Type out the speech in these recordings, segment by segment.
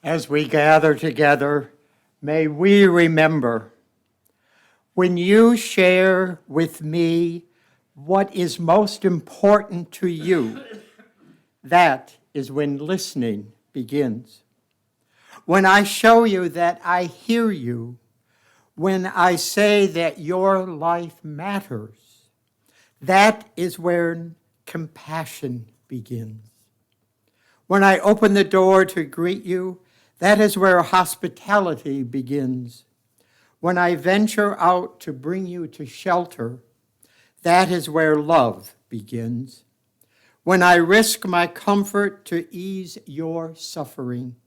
As we gather together, may we remember, when you share with me what is most important to you, that is when listening begins. When I show you that I hear you, when I say that your life matters, that is where compassion begins. When I open the door to greet you, that is where hospitality begins. When I venture out to bring you to shelter, that is where love begins. When I risk my comfort to ease your suffering,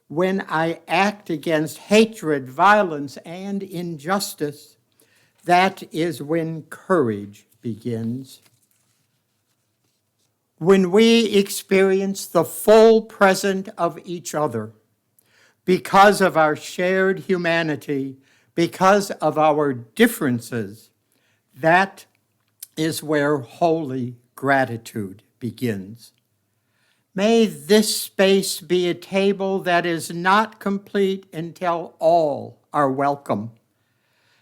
when I act against hatred, violence, and injustice, that is when courage begins. When we experience the full presence of each other, because of our shared humanity, because of our differences, that is where holy gratitude begins. May this space be a table that is not complete until all are welcome.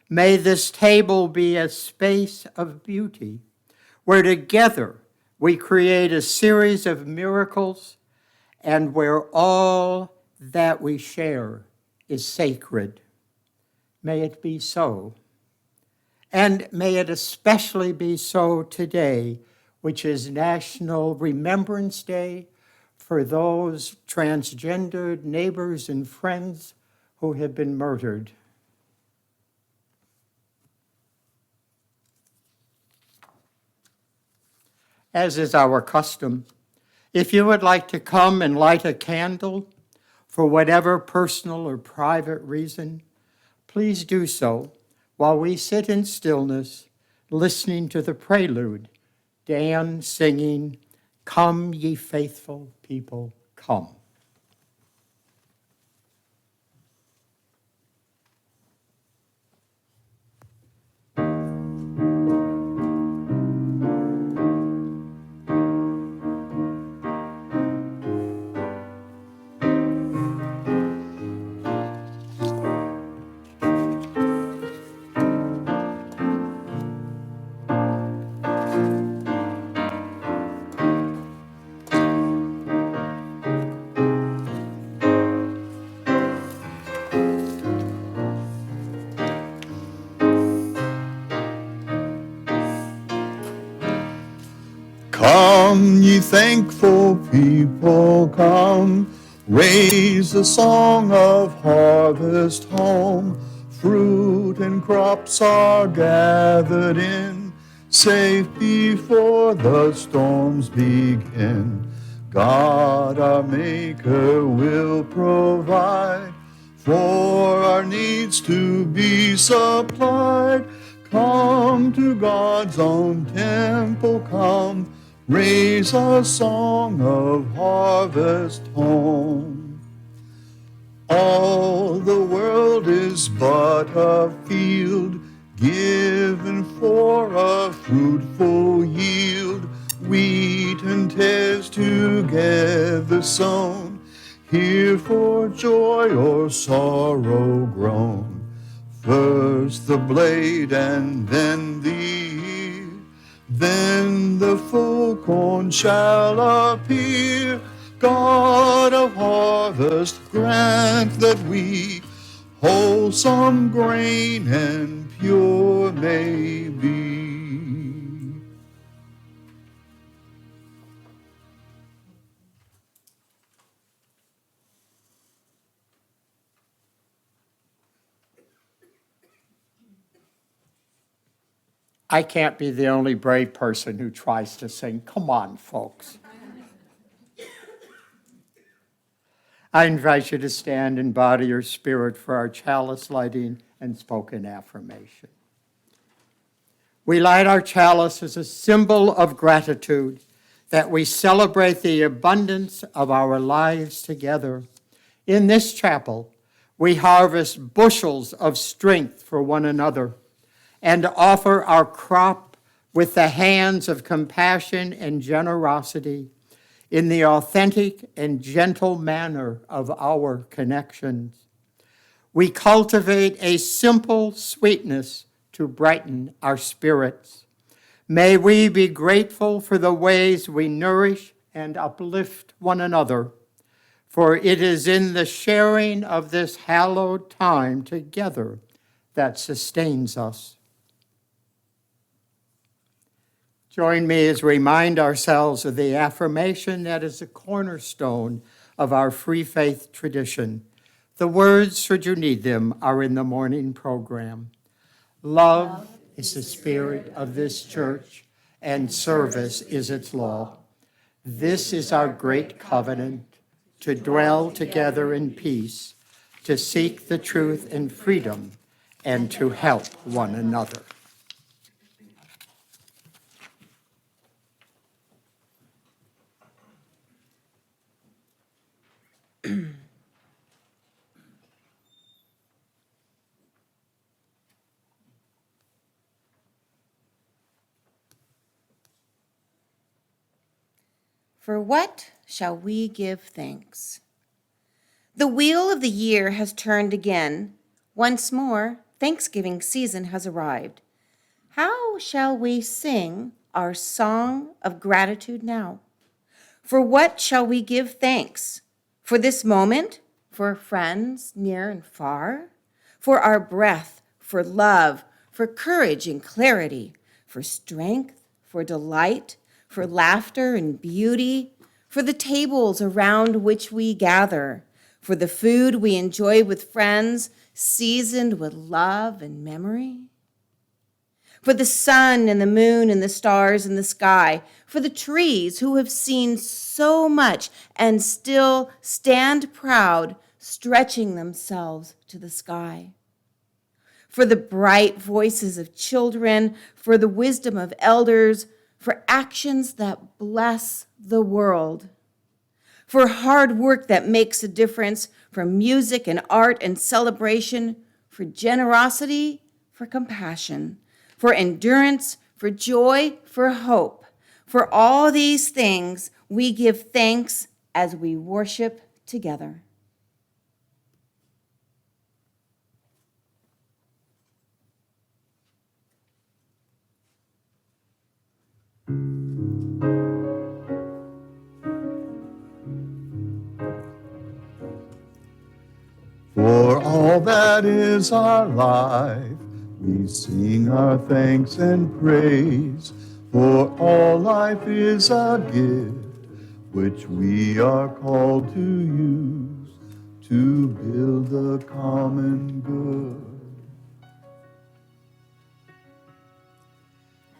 May this table be a space of beauty where together we create a series of miracles and where all that we share is sacred. May it be so. And may it especially be so today, which is National Remembrance Day for those transgendered neighbors and friends who have been murdered. As is our custom, if you would like to come and light a candle for whatever personal or private reason, please do so while we sit in stillness, listening to the prelude, Dan singing, "Come, ye faithful people, come." Come, ye thankful people, come, raise a song of harvest home. Fruit and crops are gathered in, safe before the storms begin. God our Maker will provide for our needs to be supplied. Come to God's own temple, come, raise a song of harvest home. All the world is but a field, given for a fruitful yield. Wheat and tares together sown, here for joy or sorrow grown. First the blade and then the ear, then the full corn shall appear. God of harvest, grant that we wholesome grain and pure may be. I can't be the only brave person who tries to sing. Come on, folks. I invite you to stand in body or spirit for our chalice lighting and spoken affirmation. We light our chalice as a symbol of gratitude that we celebrate the abundance of our lives together. In this chapel, we harvest bushels of strength for one another and offer our crop with the hands of compassion and generosity. in the authentic and gentle manner of our connections. We cultivate a simple sweetness to brighten our spirits. May we be grateful for the ways we nourish and uplift one another, for it is in the sharing of this hallowed time together that sustains us. Join me as we remind ourselves of the affirmation that is the cornerstone of our free faith tradition. The words, should you need them, are in the morning program. Love is the spirit of this church, and service is its law. This is our great covenant, to dwell together in peace, to seek the truth and freedom, and to help one another. For what shall we give thanks? The wheel of the year has turned again. Once more, Thanksgiving season has arrived. How shall we sing our song of gratitude now? For what shall we give thanks? For this moment? For friends near and far? For our breath, for love, for courage and clarity, for strength, for delight, for laughter and beauty, for the tables around which we gather, for the food we enjoy with friends, seasoned with love and memory, for the sun and the moon and the stars in the sky, for the trees who have seen so much and still stand proud, stretching themselves to the sky, for the bright voices of children, for the wisdom of elders, for actions that bless the world, for hard work that makes a difference, for music and art and celebration, for generosity, for compassion, for endurance, for joy, for hope. For all these things, we give thanks as we worship together. For all that is our life, we sing our thanks and praise. For all life is a gift which we are called to use to build the common good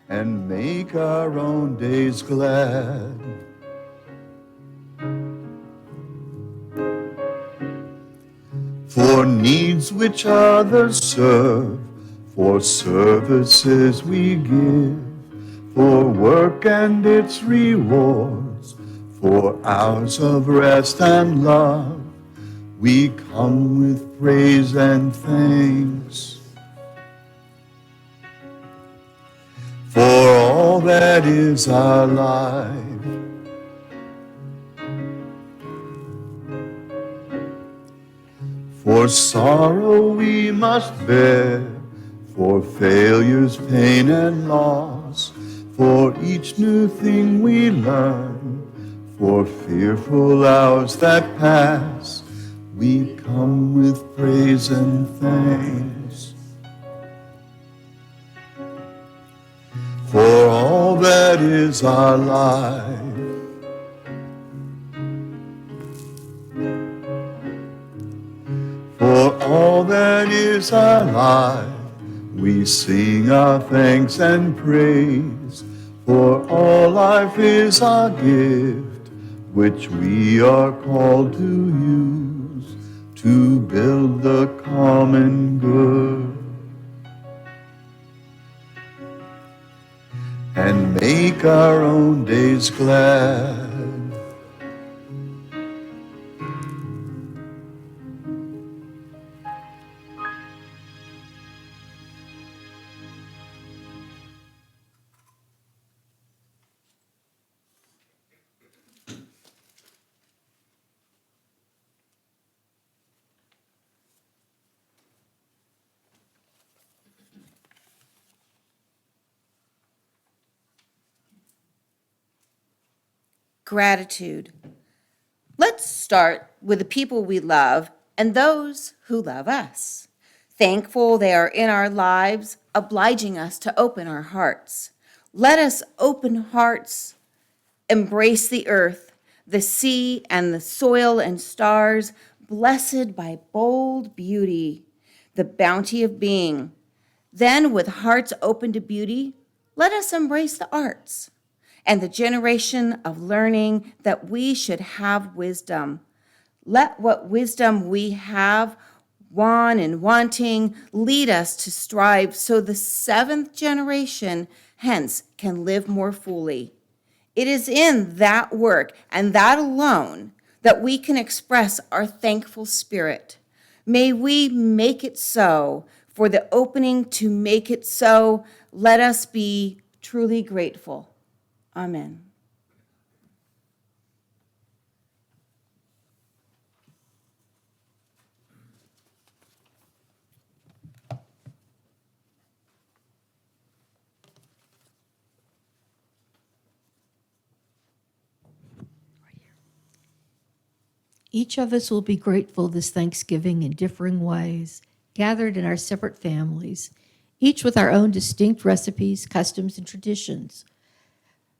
and make our own days glad. For needs which others serve, for services we give, for work and its rewards, for hours of rest and love, we come with praise and thanks. For all that is our life, for sorrow we must bear, for failures, pain, and loss, for each new thing we learn, for fearful hours that pass, we come with praise and thanks. For all that is our life, for all that is our life, we sing our thanks and praise. For all life is our gift, which we are called to use to build the common good and make our own days glad. Gratitude. Let's start with the people we love and those who love us. Thankful they are in our lives, obliging us to open our hearts. Let us open hearts, embrace the earth, the sea and the soil and stars, blessed by bold beauty, the bounty of being. Then, with hearts open to beauty, let us embrace the arts and the generation of learning that we should have wisdom. Let what wisdom we have, won and wanting, lead us to strive so the seventh generation hence can live more fully. It is in that work and that alone that we can express our thankful spirit. May we make it so. For the opening to make it so, let us be truly grateful. Amen. Each of us will be grateful this Thanksgiving in differing ways, gathered in our separate families, each with our own distinct recipes, customs, and traditions.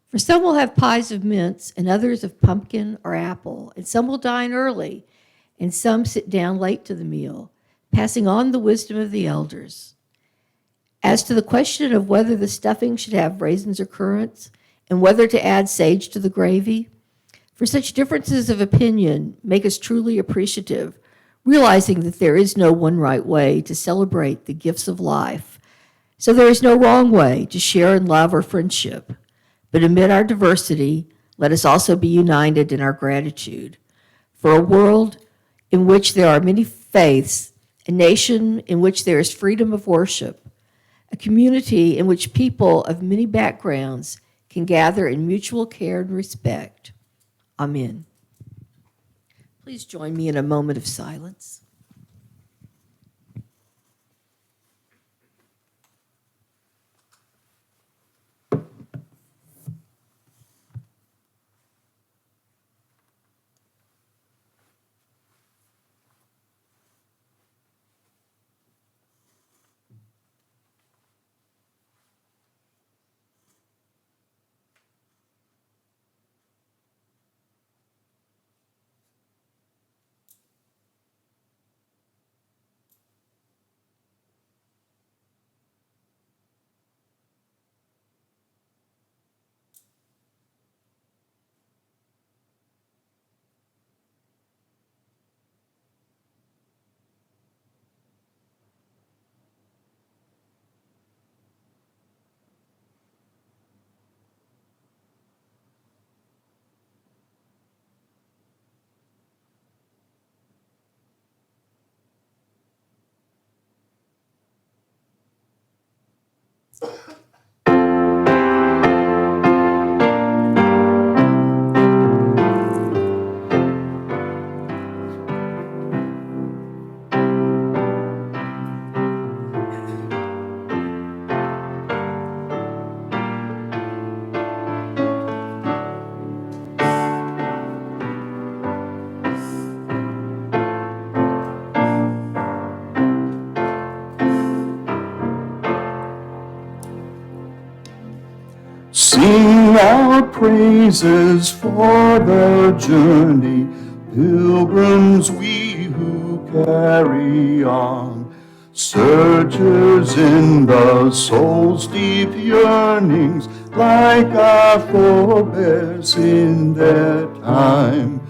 For some will have pies of mince, and others of pumpkin or apple, and some will dine early, and some sit down late to the meal, passing on the wisdom of the elders. As to the question of whether the stuffing should have raisins or currants, and whether to add sage to the gravy, for such differences of opinion make us truly appreciative, realizing that there is no one right way to celebrate the gifts of life. So there is no wrong way to share in love or friendship. But amid our diversity, let us also be united in our gratitude for a world in which there are many faiths, a nation in which there is freedom of worship, a community in which people of many backgrounds can gather in mutual care and respect. Amen. Please join me in a moment of silence. Sing out praises for the journey, pilgrims we who carry on, searchers in the soul's deep yearnings, like our forebears in their time.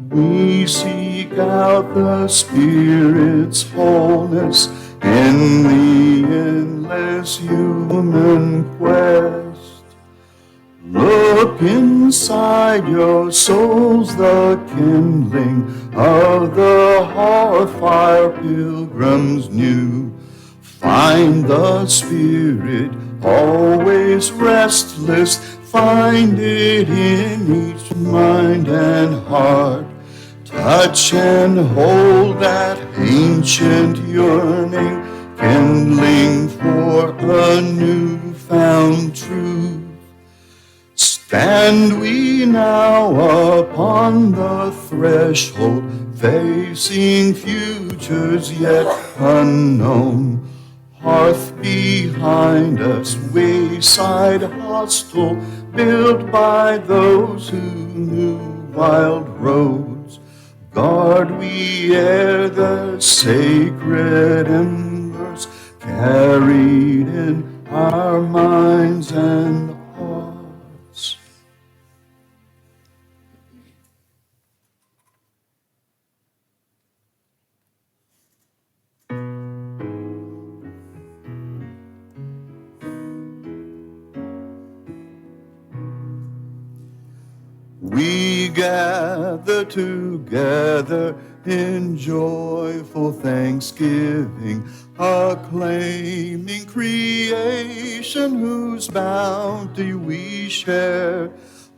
We seek out the Spirit's wholeness in the endless human quest. Look inside your souls, the kindling of the hearth fire pilgrims new. Find the Spirit always restless, find it in each mind and heart. Touch and hold that ancient yearning, kindling for a newfound truth. Stand we now upon the threshold, facing futures yet unknown. Hearth behind us, wayside hostel, built by those who knew wild roads. Guard we ere the sacred embers, carried in our minds and hearts. We gather together in joyful thanksgiving, acclaiming creation whose bounty we share.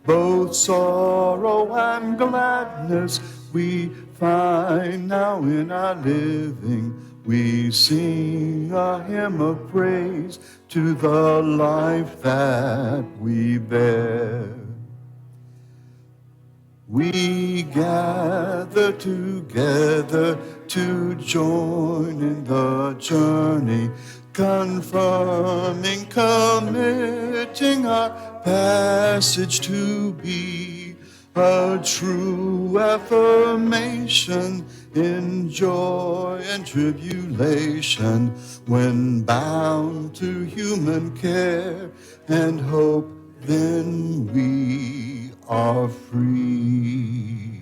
Both sorrow and gladness we find now in our living. We sing a hymn of praise to the life that we bear. We gather together to join in the journey, confirming, committing our passage to be a true affirmation in joy and tribulation, when bound to human care and hope, then we are free.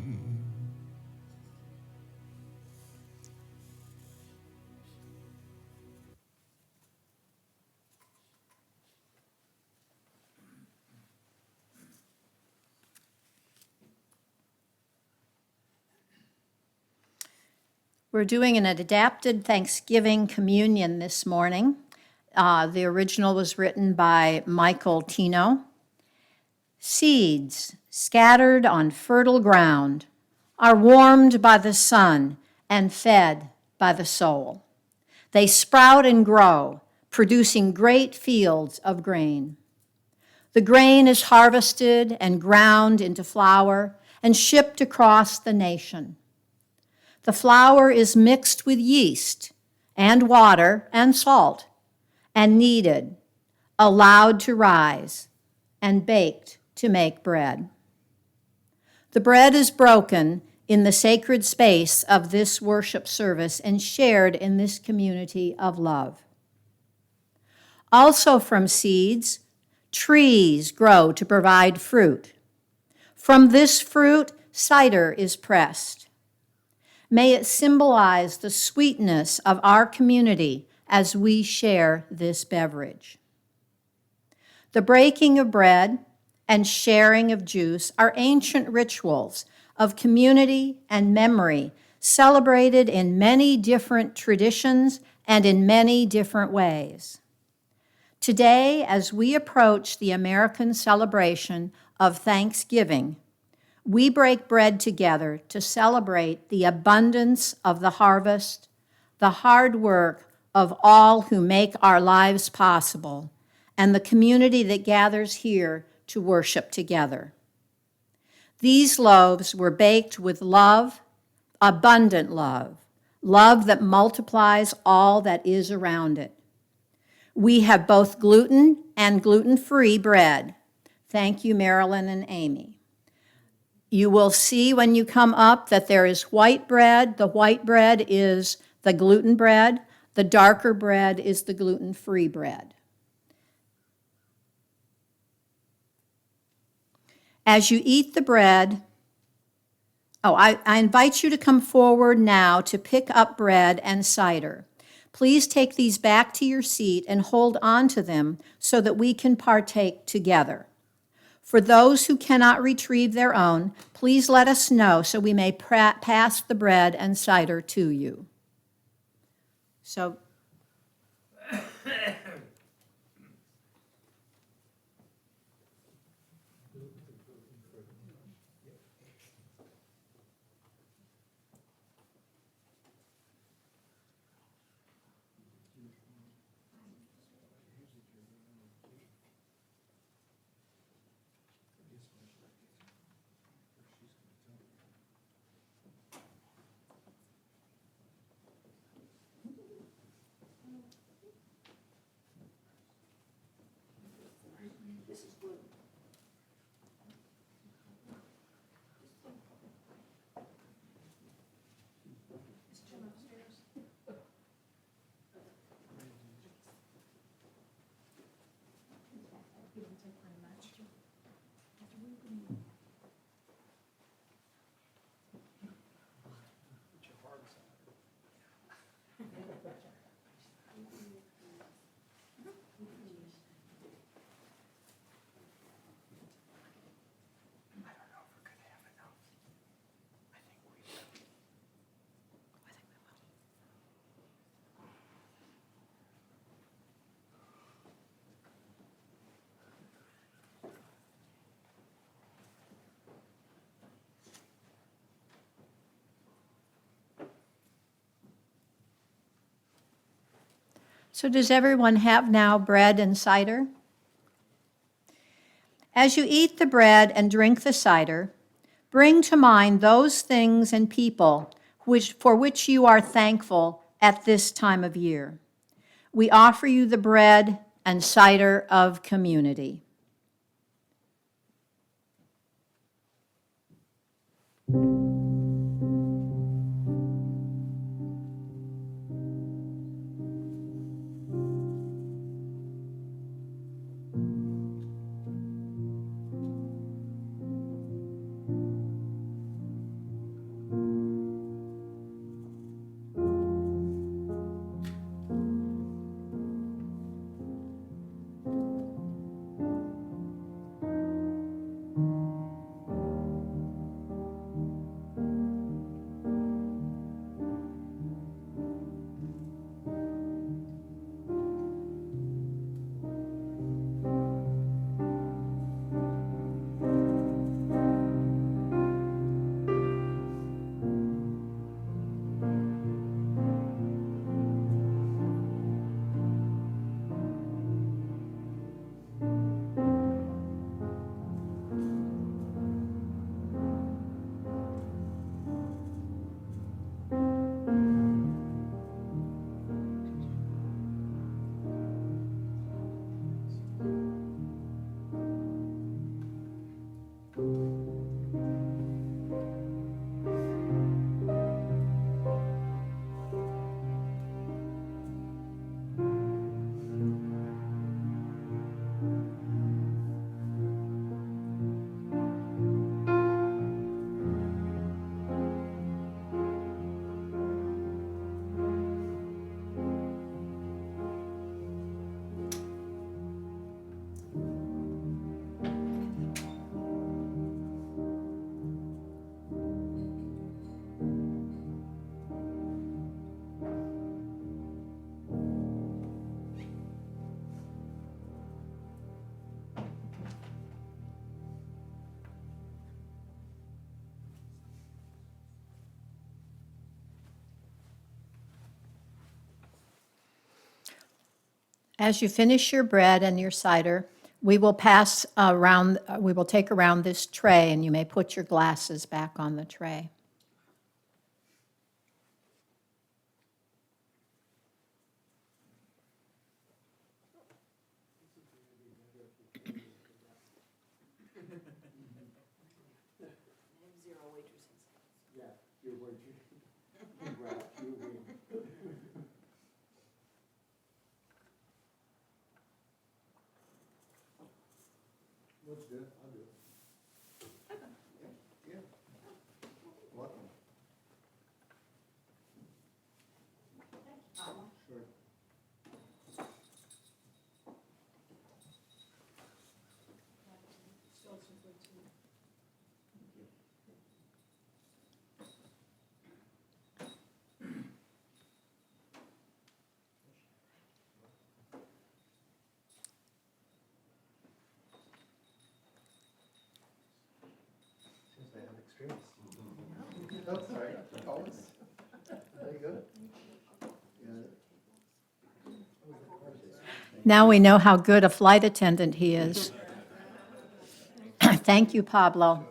We're doing an adapted Thanksgiving communion this morning. The original was written by Michael Tino. Seeds scattered on fertile ground are warmed by the sun and fed by the soul. They sprout and grow, producing great fields of grain. The grain is harvested and ground into flour and shipped across the nation. The flour is mixed with yeast and water and salt and kneaded, allowed to rise, and baked to make bread. The bread is broken in the sacred space of this worship service and shared in this community of love. Also from seeds, trees grow to provide fruit. From this fruit, cider is pressed. May it symbolize the sweetness of our community as we share this beverage. The breaking of bread and sharing of juice are ancient rituals of community and memory, celebrated in many different traditions and in many different ways. Today, as we approach the American celebration of Thanksgiving, we break bread together to celebrate the abundance of the harvest, the hard work of all who make our lives possible, and the community that gathers here to worship together. These loaves were baked with love, abundant love, love that multiplies all that is around it. We have both gluten and gluten-free bread. Thank you, Marilyn and Amy. You will see when you come up that there is white bread. The white bread is the gluten bread. The darker bread is the gluten-free bread. As you eat the bread, I invite you to come forward now to pick up bread and cider. Please take these back to your seat and hold on to them so that we can partake together. For those who cannot retrieve their own, please let us know so we may pass the bread and cider to you. So, So does everyone have now bread and cider? As you eat the bread and drink the cider, bring to mind those things and people for which you are thankful at this time of year. We offer you the bread and cider of community. As you finish your bread and your cider, we will take around this tray, and you may put your glasses back on the tray. Now we know how good a flight attendant he is. Thank you, Pablo.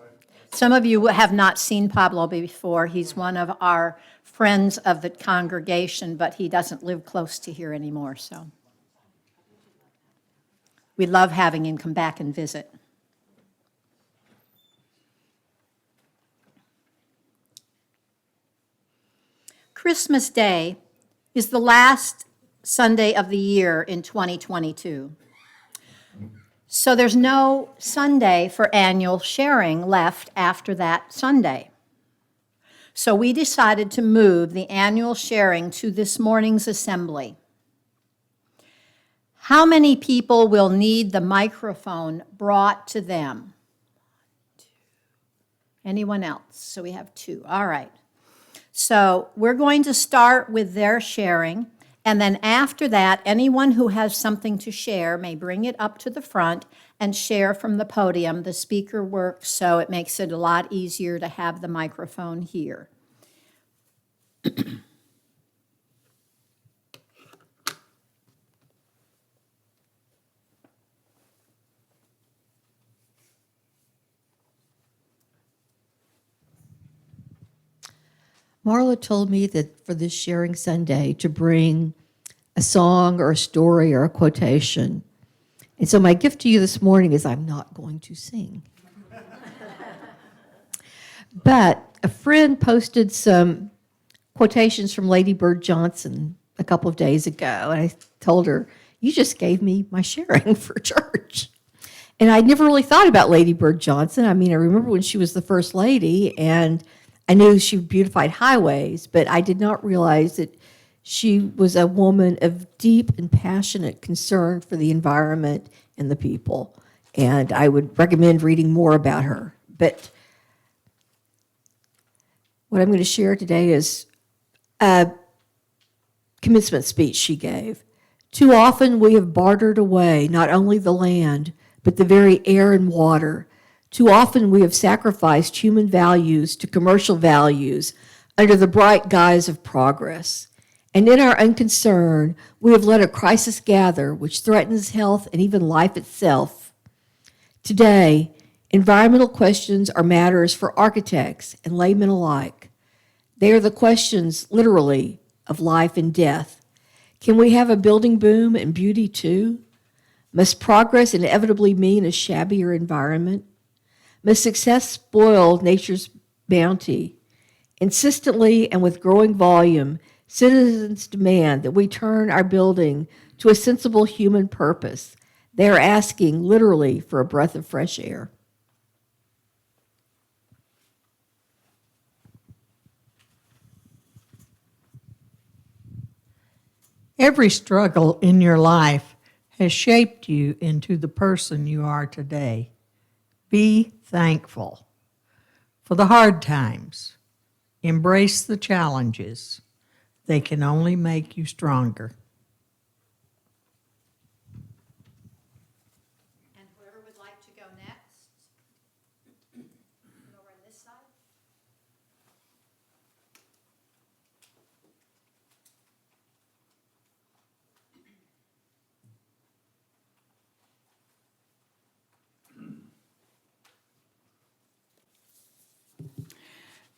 Some of you have not seen Pablo before. He's one of our friends of the congregation, but he doesn't live close to here anymore, so we love having him come back and visit. Christmas Day is the last Sunday of the year in 2022. So there's no Sunday for annual sharing left after that Sunday. So we decided to move the annual sharing to this morning's assembly. How many people will need the microphone brought to them? Anyone else? So we have 2. All right. So we're going to start with their sharing, and then after that, anyone who has something to share may bring it up to the front and share from the podium. The speaker works, so it makes it a lot easier to have the microphone here. Marla told me that for this Sharing Sunday to bring a song or a story or a quotation. And so my gift to you this morning is I'm not going to sing. But a friend posted some quotations from Lady Bird Johnson a couple of days ago, and I told her, you just gave me my sharing for church. And I'd never really thought about Lady Bird Johnson. I mean, I remember when she was the first lady, and I knew she beautified highways, but I did not realize that she was a woman of deep and passionate concern for the environment and the people. And I would recommend reading more about her. But what I'm going to share today is a commencement speech she gave. Too often we have bartered away not only the land, but the very air and water. Too often we have sacrificed human values to commercial values under the bright guise of progress. And in our unconcern, we have let a crisis gather which threatens health and even life itself. Today, environmental questions are matters for architects and laymen alike. They are the questions, literally, of life and death. Can we have a building boom and beauty too? Must progress inevitably mean a shabbier environment? Must success spoil nature's bounty? Insistently and with growing volume, citizens demand that we turn our building to a sensible human purpose. They are asking, literally, for a breath of fresh air. Every struggle in your life has shaped you into the person you are today. Be thankful for the hard times. Embrace the challenges. They can only make you stronger. And whoever would like to go next, over on this side.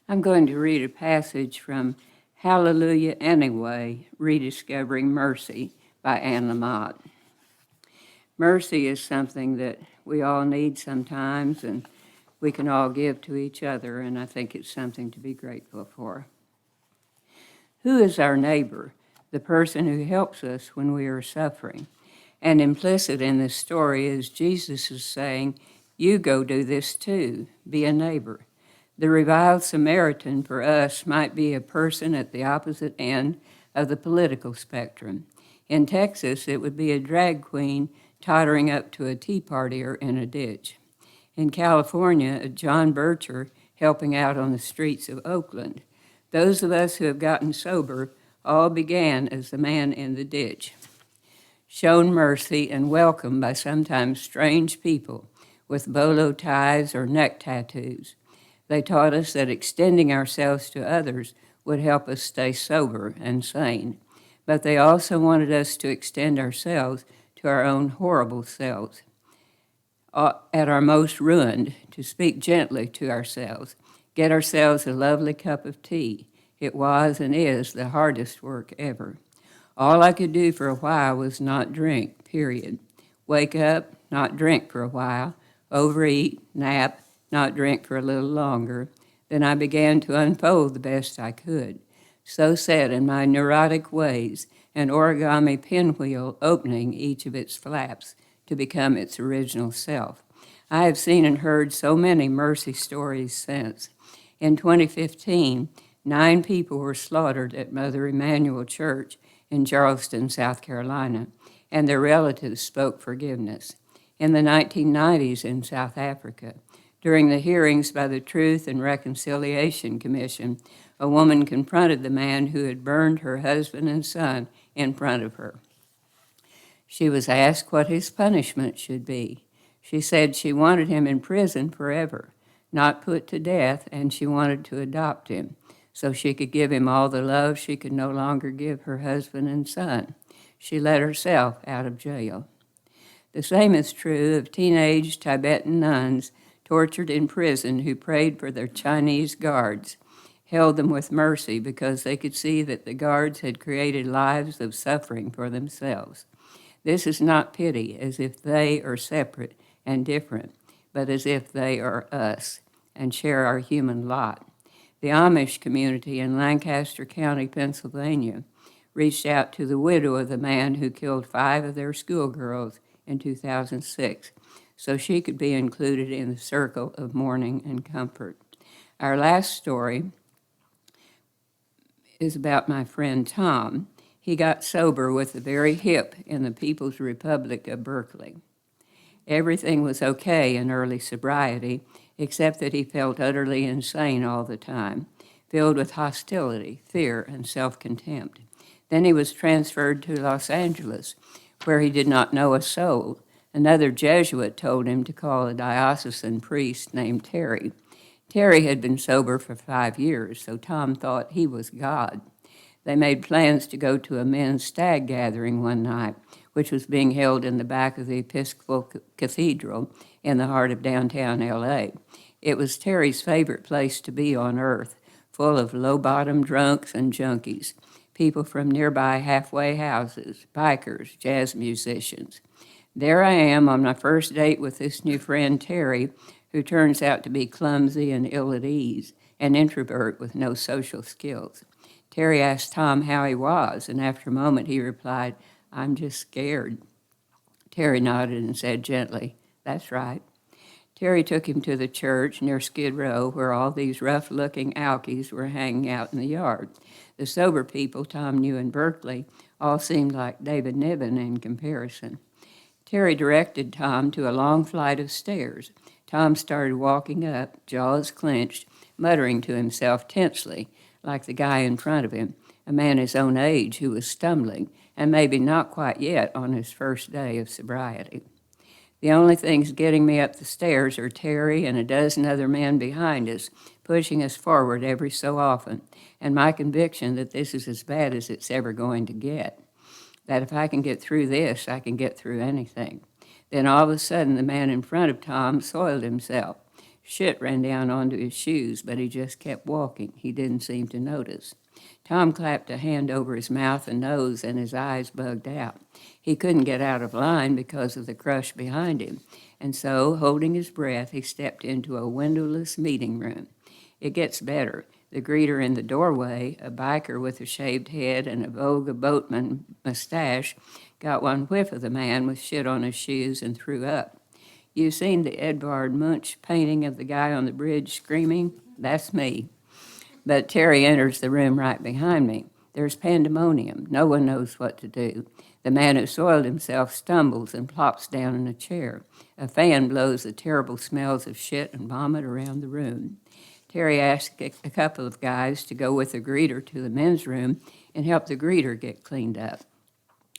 I'm going to read a passage from Hallelujah Anyway, Rediscovering Mercy by Anne Lamott. Mercy is something that we all need sometimes, and we can all give to each other, and I think it's something to be grateful for. Who is our neighbor? The person who helps us when we are suffering. And implicit in this story is Jesus is saying, you go do this too, be a neighbor. The reviled Samaritan for us might be a person at the opposite end of the political spectrum. In Texas, it would be a drag queen tottering up to a tea partier in a ditch. In California, a John Bircher helping out on the streets of Oakland. Those of us who have gotten sober all began as the man in the ditch, shown mercy and welcomed by sometimes strange people with bolo ties or neck tattoos. They taught us that extending ourselves to others would help us stay sober and sane. But they also wanted us to extend ourselves to our own horrible selves. At our most ruined, to speak gently to ourselves, get ourselves a lovely cup of tea. It was and is the hardest work ever. All I could do for a while was not drink, period. Wake up, not drink for a while, overeat, nap, not drink for a little longer. Then I began to unfold the best I could. So set in my neurotic ways, an origami pinwheel opening each of its flaps to become its original self. I have seen and heard so many mercy stories since. In 2015, 9 people were slaughtered at Mother Emanuel Church in Charleston, South Carolina, and their relatives spoke forgiveness. In the 1990s in South Africa, during the hearings by the Truth and Reconciliation Commission, a woman confronted the man who had burned her husband and son in front of her. She was asked what his punishment should be. She said she wanted him in prison forever, not put to death, and she wanted to adopt him so she could give him all the love she could no longer give her husband and son. She let herself out of jail. The same is true of teenage Tibetan nuns tortured in prison who prayed for their Chinese guards, held them with mercy because they could see that the guards had created lives of suffering for themselves. This is not pity, as if they are separate and different, but as if they are us and share our human lot. The Amish community in Lancaster County, Pennsylvania, reached out to the widow of the man who killed 5 of their schoolgirls in 2006, so she could be included in the circle of mourning and comfort. Our last story is about my friend Tom. He got sober with the very hip in the People's Republic of Berkeley. Everything was okay in early sobriety, except that he felt utterly insane all the time, filled with hostility, fear, and self-contempt. Then he was transferred to Los Angeles, where he did not know a soul. Another Jesuit told him to call a diocesan priest named Terry. Terry had been sober for 5 years, so Tom thought he was God. They made plans to go to a men's stag gathering one night, which was being held in the back of the Episcopal Cathedral in the heart of downtown L.A. It was Terry's favorite place to be on earth, full of low-bottom drunks and junkies, people from nearby halfway houses, bikers, jazz musicians. There I am on my first date with this new friend, Terry, who turns out to be clumsy and ill at ease, an introvert with no social skills. Terry asked Tom how he was, and after a moment he replied, "I'm just scared." Terry nodded and said gently, "That's right." Terry took him to the church near Skid Row, where all these rough-looking alkies were hanging out in the yard. The sober people Tom knew in Berkeley all seemed like David Niven in comparison. Terry directed Tom to a long flight of stairs. Tom started walking up, jaws clenched, muttering to himself tensely, like the guy in front of him, a man his own age who was stumbling, and maybe not quite yet on his first day of sobriety. The only things getting me up the stairs are Terry and a dozen other men behind us, pushing us forward every so often, and my conviction that this is as bad as it's ever going to get. That if I can get through this, I can get through anything. Then all of a sudden, the man in front of Tom soiled himself. Shit ran down onto his shoes, but he just kept walking. He didn't seem to notice. Tom clapped a hand over his mouth and nose, and his eyes bugged out. He couldn't get out of line because of the crush behind him, and so, holding his breath, he stepped into a windowless meeting room. It gets better. The greeter in the doorway, a biker with a shaved head and a Volga boatman mustache, got one whiff of the man with shit on his shoes and threw up. "You've seen the Edvard Munch painting of the guy on the bridge screaming? That's me." But Terry enters the room right behind me. There's pandemonium. No one knows what to do. The man who soiled himself stumbles and plops down in a chair. A fan blows the terrible smells of shit and vomit around the room. Terry asked a couple of guys to go with the greeter to the men's room and help the greeter get cleaned up.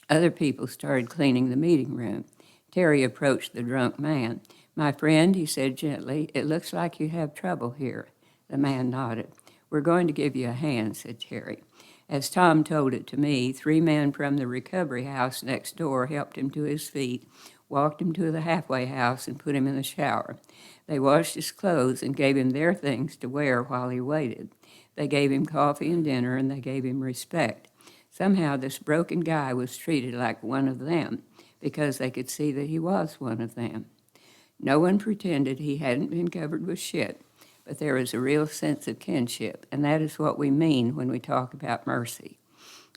Other people started cleaning the meeting room. Terry approached the drunk man. "My friend," he said gently, "it looks like you have trouble here." The man nodded. "We're going to give you a hand," said Terry. As Tom told it to me, 3 men from the recovery house next door helped him to his feet, walked him to the halfway house, and put him in the shower. They washed his clothes and gave him their things to wear while he waited. They gave him coffee and dinner, and they gave him respect. Somehow this broken guy was treated like one of them because they could see that he was one of them. No one pretended he hadn't been covered with shit, but there was a real sense of kinship, and that is what we mean when we talk about mercy.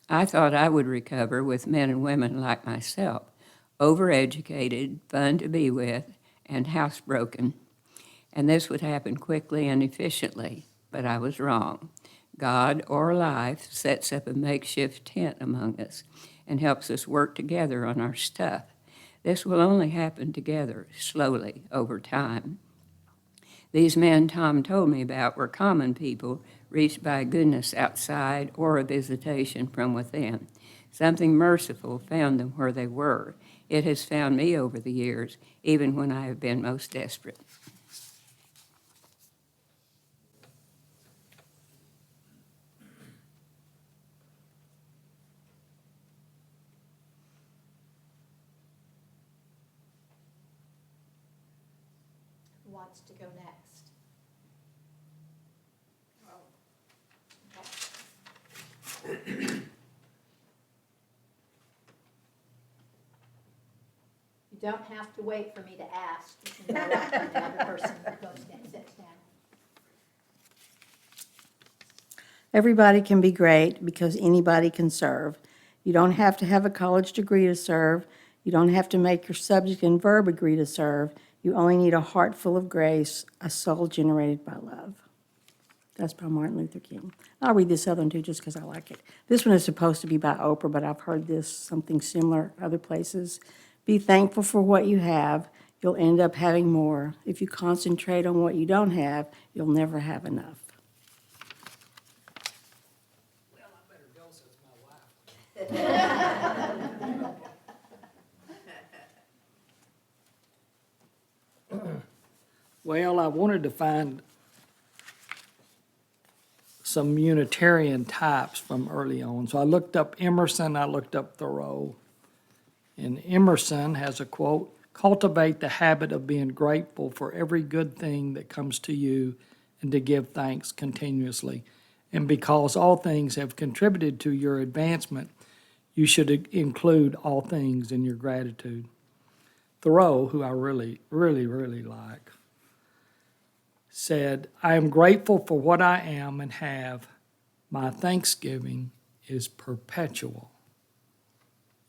I thought I would recover with men and women like myself, overeducated, fun to be with, and housebroken, and this would happen quickly and efficiently, but I was wrong. God or life sets up a makeshift tent among us and helps us work together on our stuff. This will only happen together, slowly, over time. These men Tom told me about were common people reached by goodness outside or a visitation from within. Something merciful found them where they were. It has found me over the years, even when I have been most desperate. Who wants to go next? don't have to wait for me to ask. You can go up and the other person goes and sits down. Everybody can be great because anybody can serve. You don't have to have a college degree to serve. You don't have to make your subject and verb agree to serve. You only need a heart full of grace, a soul generated by love. That's by Martin Luther King. I'll read this other one too, just because I like it. This one is supposed to be by Oprah, but I've heard this, something similar other places. Be thankful for what you have. You'll end up having more. If you concentrate on what you don't have, you'll never have enough. Well, I wanted to find some Unitarian types from early on. So I looked up Emerson, I looked up Thoreau. And Emerson has a quote, "Cultivate the habit of being grateful for every good thing that comes to you and to give thanks continuously. And because all things have contributed to your advancement, you should include all things in your gratitude." Thoreau, who I really like, said, "I am grateful for what I am and have. My thanksgiving is perpetual.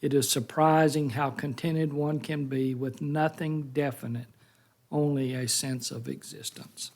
It is surprising how contented one can be with nothing definite, only a sense of existence."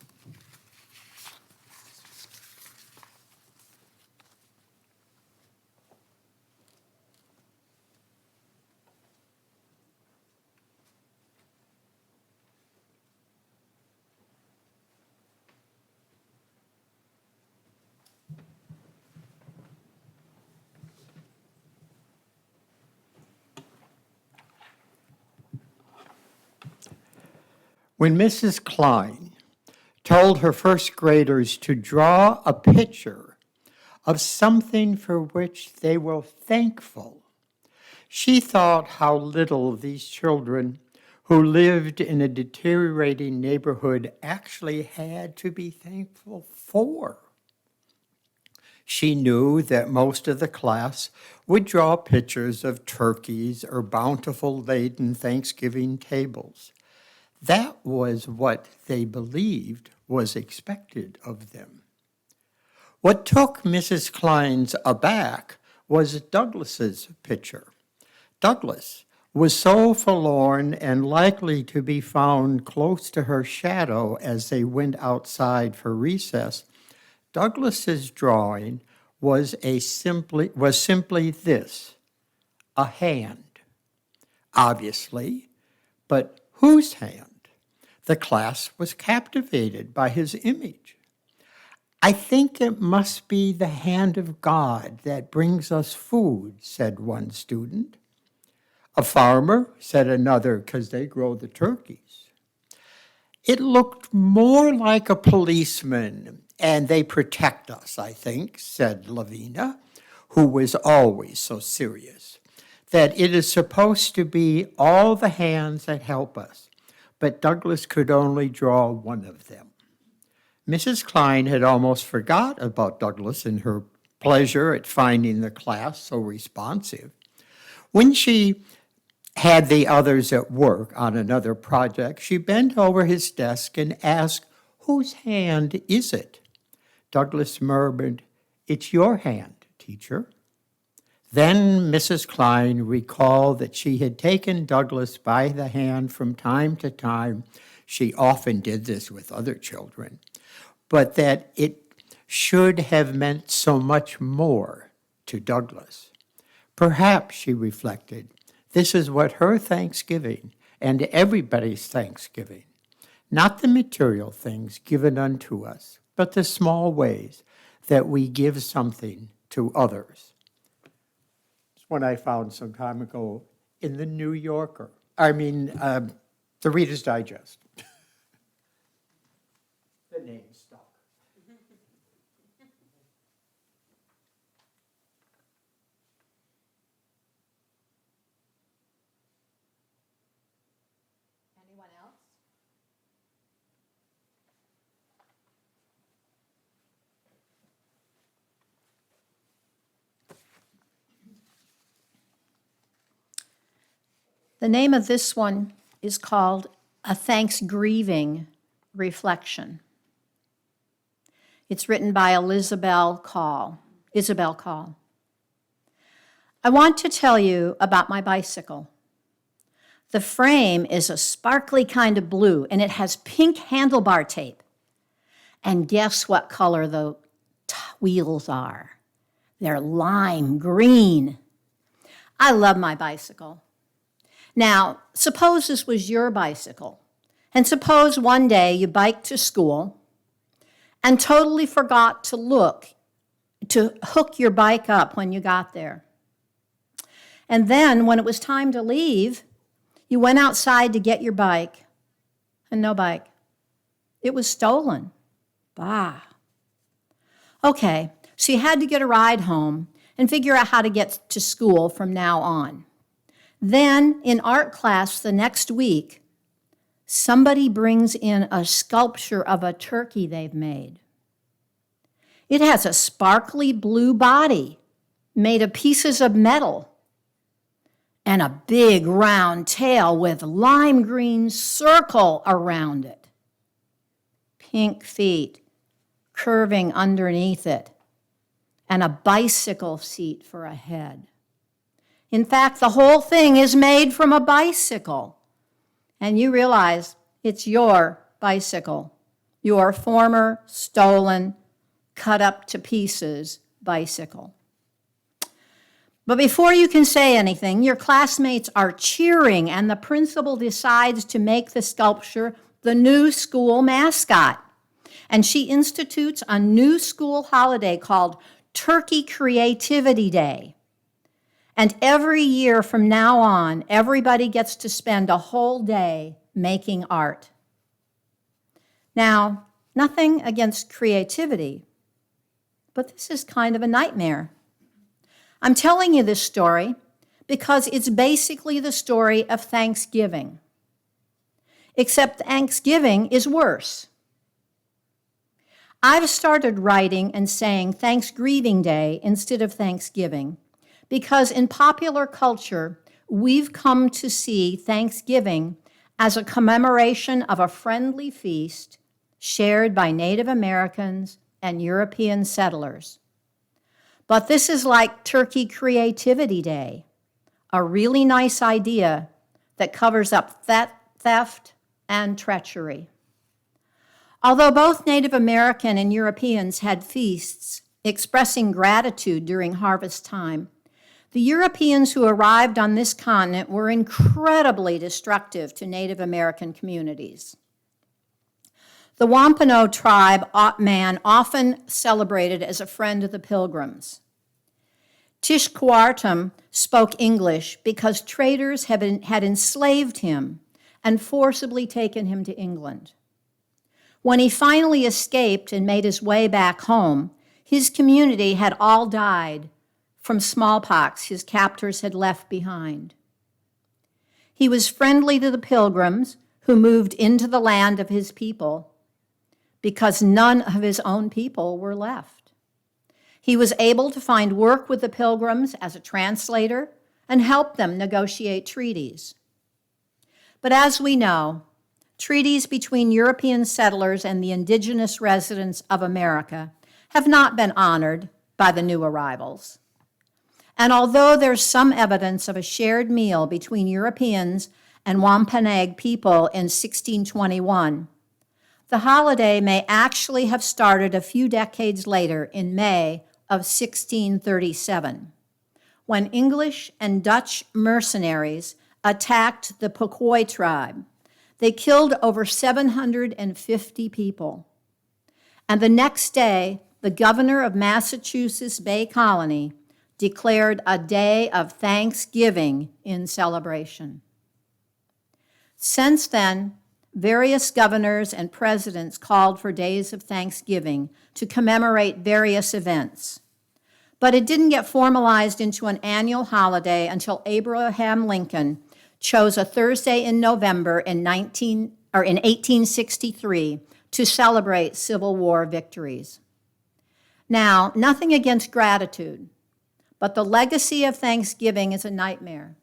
When Mrs. Klein told her first graders to draw a picture of something for which they were thankful, she thought how little these children who lived in a deteriorating neighborhood actually had to be thankful for. She knew that most of the class would draw pictures of turkeys or bountiful laden Thanksgiving tables. That was what they believed was expected of them. What took Mrs. Klein's aback was Douglas's picture. Douglas was so forlorn and likely to be found close to her shadow as they went outside for recess. Douglas's drawing was simply this, a hand. Obviously, but whose hand? The class was captivated by his image. "I think it must be the hand of God that brings us food," said one student. "A farmer," said another, "because they grow the turkeys." "It looked more like a policeman, and they protect us, I think," said Lavina, who was always so serious, "that it is supposed to be all the hands that help us." But Douglas could only draw one of them. Mrs. Klein had almost forgot about Douglas in her pleasure at finding the class so responsive. When she had the others at work on another project, she bent over his desk and asked, "Whose hand is it?" Douglas murmured, "It's your hand, teacher." Then Mrs. Klein recalled that she had taken Douglas by the hand from time to time. She often did this with other children, but that it should have meant so much more to Douglas. Perhaps, she reflected, this is what her Thanksgiving and everybody's Thanksgiving, not the material things given unto us, but the small ways that we give something to others. One I found some time ago in the New Yorker. The Reader's Digest. The name stuck. Anyone else? The name of this one is called A Thanksgiving Reflection. It's written by Isabel Call. I want to tell you about my bicycle. The frame is a sparkly kind of blue, and it has pink handlebar tape. And guess what color the wheels are? They're lime green. I love my bicycle. Now, suppose this was your bicycle, and suppose one day you biked to school and totally forgot to hook your bike up when you got there. And then when it was time to leave, you went outside to get your bike, and no bike. It was stolen. Bah. Okay, so you had to get a ride home and figure out how to get to school from now on. Then, in art class the next week, somebody brings in a sculpture of a turkey they've made. It has a sparkly blue body made of pieces of metal and a big round tail with lime green circle around it. Pink feet curving underneath it, and a bicycle seat for a head. In fact, the whole thing is made from a bicycle. And you realize it's your bicycle, your former stolen, cut up to pieces bicycle. But before you can say anything, your classmates are cheering, and the principal decides to make the sculpture the new school mascot. And she institutes a new school holiday called Turkey Creativity Day. And every year from now on, everybody gets to spend a whole day making art. Now, nothing against creativity, but this is kind of a nightmare. I'm telling you this story because it's basically the story of Thanksgiving, except Thanksgiving is worse. I've started writing and saying Thanksgiving Day instead of Thanksgiving because in popular culture, we've come to see Thanksgiving as a commemoration of a friendly feast shared by Native Americans and European settlers. But this is like Turkey Creativity Day, a really nice idea that covers up theft and treachery. Although both Native American and Europeans had feasts expressing gratitude during harvest time, the Europeans who arrived on this continent were incredibly destructive to Native American communities. The Wampano tribe man often celebrated as a friend of the Pilgrims. Tishquartum spoke English because traders had enslaved him and forcibly taken him to England. When he finally escaped and made his way back home, his community had all died from smallpox his captors had left behind. He was friendly to the Pilgrims who moved into the land of his people because none of his own people were left. He was able to find work with the Pilgrims as a translator and help them negotiate treaties. But as we know, treaties between European settlers and the indigenous residents of America have not been honored by the new arrivals. And although there's some evidence of a shared meal between Europeans and Wampanoag people in 1621, the holiday may actually have started a few decades later in May of 1637, when English and Dutch mercenaries attacked the Pequot tribe. They killed over 750 people. And the next day, the governor of Massachusetts Bay Colony declared a day of Thanksgiving in celebration. Since then, various governors and presidents called for days of Thanksgiving to commemorate various events. But it didn't get formalized into an annual holiday until Abraham Lincoln chose a Thursday in November in 1863 to celebrate Civil War victories. Now, nothing against gratitude, but the legacy of Thanksgiving is a nightmare.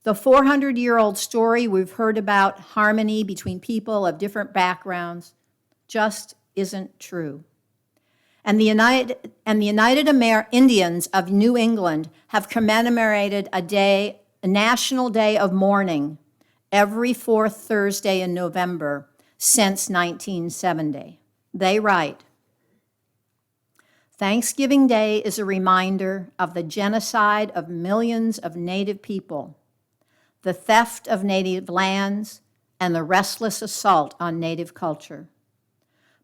The 400-year-old story we've heard about harmony between people of different backgrounds just isn't true. And the United Indians of New England have commemorated a National Day of Mourning every fourth Thursday in November since 1970. They write, Thanksgiving Day is a reminder of the genocide of millions of Native people, the theft of Native lands, and the restless assault on Native culture.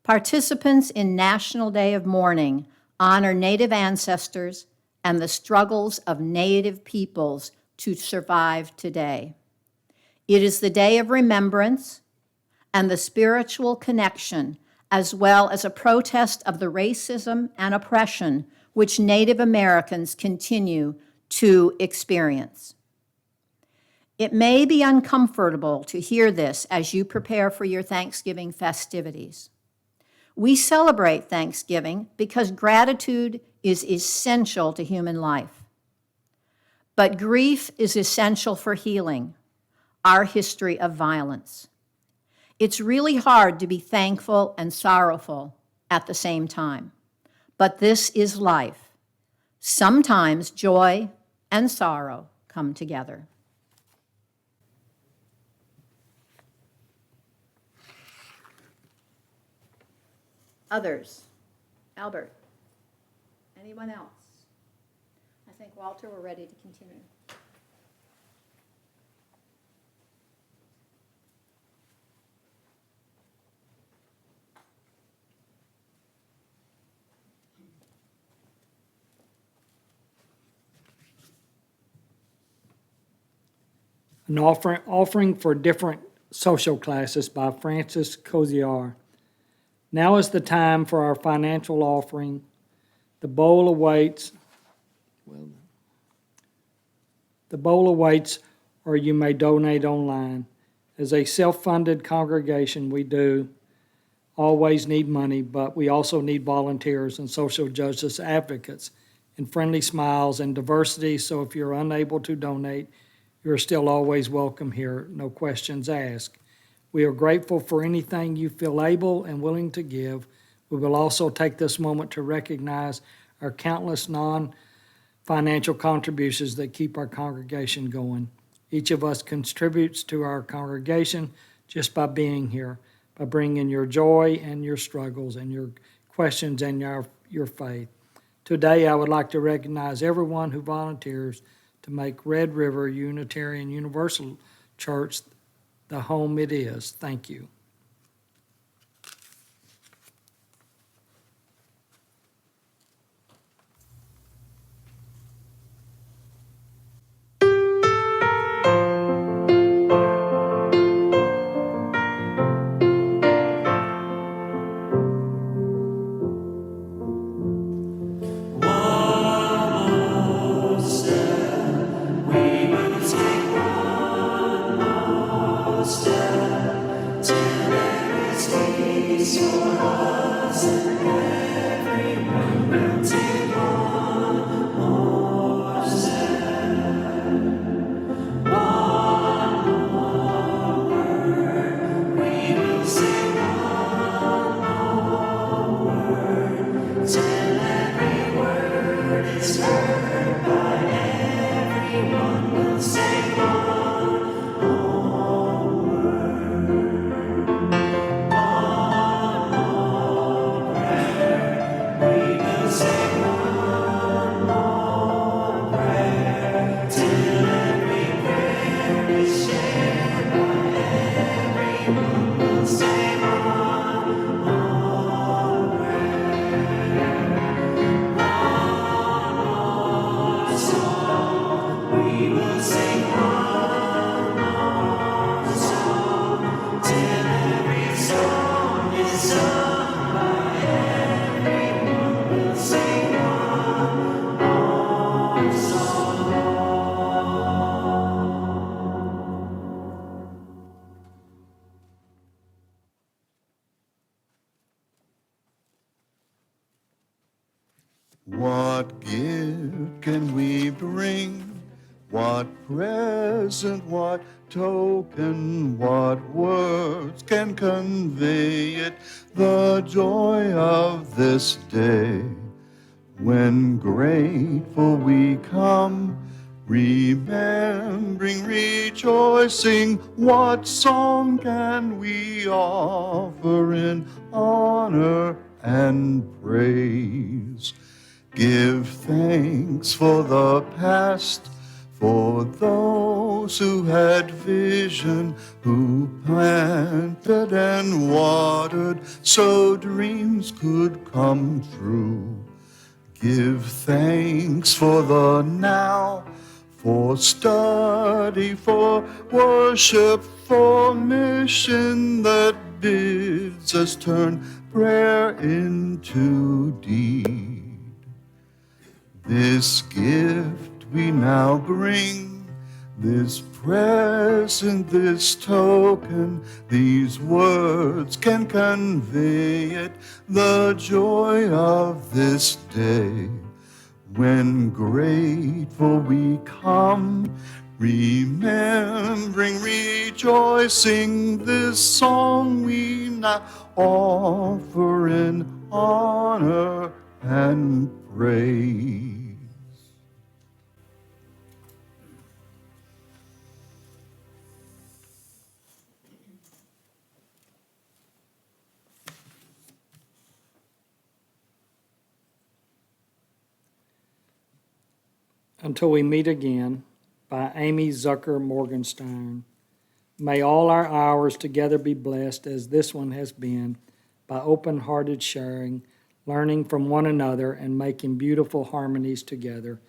Participants in National Day of Mourning honor Native ancestors and the struggles of Native peoples to survive today. It is the day of remembrance and the spiritual connection, as well as a protest of the racism and oppression which Native Americans continue to experience. It may be uncomfortable to hear this as you prepare for your Thanksgiving festivities. We celebrate Thanksgiving because gratitude is essential to human life. But grief is essential for healing our history of violence. It's really hard to be thankful and sorrowful at the same time. But this is life. Sometimes joy and sorrow come together. Others? Albert? Anyone else? I think, Walter, we're ready to continue. An offering for different social classes by Francis Coziar. Now is the time for our financial offering. The bowl awaits, or you may donate online. As a self-funded congregation, we do always need money, but we also need volunteers and social justice advocates and friendly smiles and diversity, so if you're unable to donate, you're still always welcome here, no questions asked. We are grateful for anything you feel able and willing to give. We will also take this moment to recognize our countless non-financial contributions that keep our congregation going. Each of us contributes to our congregation just by being here, by bringing your joy and your struggles and your questions and your faith. Today, I would like to recognize everyone who volunteers to make Red River Unitarian Universal Church the home it is. Thank you. What gift can we bring What present, what token, what words can convey it, the joy of this day? When grateful we come, remembering, rejoicing, what song can we offer in honor and praise? Give thanks for the past, for those who had vision, who planted and watered so dreams could come true. Give thanks for the now, for study, for worship, for mission that bids us turn prayer into deed. This gift we now bring, this present, this token, these words can convey it, the joy of this day. When grateful we come, remembering, rejoicing, this song we now offer in honor and praise. Until We Meet Again by Amy Zucker Morgenstern. May all our hours together be blessed as this one has been, by open-hearted sharing, learning from one another, and making beautiful harmonies together.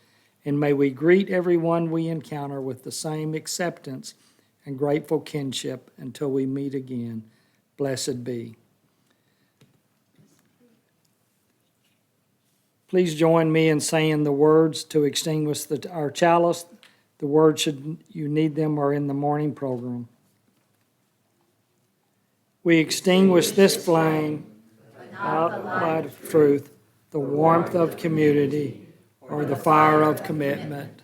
And may we greet everyone we encounter with the same acceptance and grateful kinship until we meet again. Blessed be. Please join me in saying the words to extinguish our chalice. The words, should you need them, are in the morning program. We extinguish this flame without the light of truth, the warmth of community, or the fire of commitment.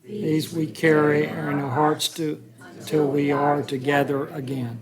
These we carry in our hearts till we are together again.